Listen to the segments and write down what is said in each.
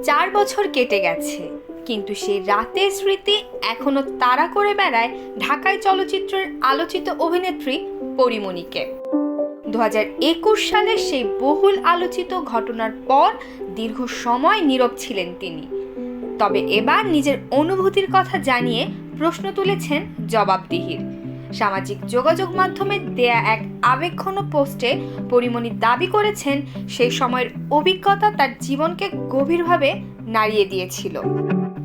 4 বছর কেটে গেছে, কিন্তু সেই রাতের স্মৃতি এখনো তাড়া করে বেড়ায় ঢাকায় চলচ্চিত্রের আলোচিত অভিনেত্রী পরীমনিকে। 2021 সালের সেই বহুল আলোচিত ঘটনার পর দীর্ঘ সময় নীরব ছিলেন তিনি। তবে এবার নিজের অনুভূতির কথা জানিয়ে প্রশ্ন তুলেছেন জবাবদিহির। সামাজিক যোগাযোগ মাধ্যমে দেয়া এক আবেগঘন পোস্টে পরীমনি দাবি করেছেন সেই সময়ের অভিজ্ঞতা তার জীবনকে গভীরভাবে নাড়িয়ে দিয়েছিল।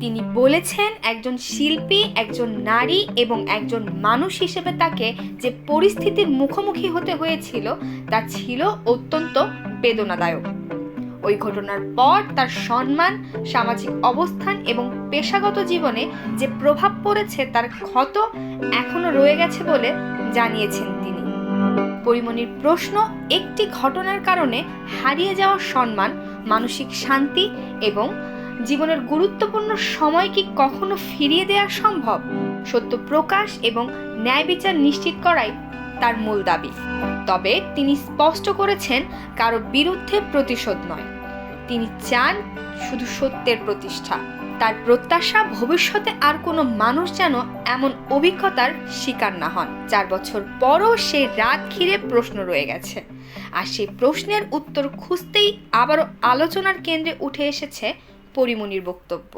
তিনি বলেছেন, একজন শিল্পী, একজন নারী এবং একজন মানুষ হিসেবে তাকে যে পরিস্থিতির মুখোমুখি হতে হয়েছিল তা ছিল অত্যন্ত বেদনাদায়ক। ওই ঘটনার পর তার সম্মান, সামাজিক অবস্থান এবং পেশাগত জীবনে যে প্রভাব পড়েছে তার ক্ষত এখনো রয়ে গেছে বলে জানিয়েছেন তিনি। পরীমনির প্রশ্ন, একটি ঘটনার কারণে হারিয়ে যাওয়া সম্মান, মানসিক শান্তি এবং জীবনের গুরুত্বপূর্ণ সময় কি কখনো ফিরিয়ে দেওয়া সম্ভব? সত্য প্রকাশ এবং ন্যায় বিচার নিশ্চিত করাই তার মূল দাবি। তবে তিনি স্পষ্ট করেছেন, কারো বিরুদ্ধে প্রতিশোধ নয়, তিনি চান শুধু সত্যের প্রতিষ্ঠা। তার প্রত্যাশা, ভবিষ্যতে আর কোনো মানুষ যেন এমন অভিজ্ঞতার শিকার না হন। 4 বছর পরও সেই রাত ঘিরে প্রশ্ন রয়ে গেছে, আর সেই প্রশ্নের উত্তর খুঁজতেই আবারও আলোচনার কেন্দ্রে উঠে এসেছে পরীমনির বক্তব্য।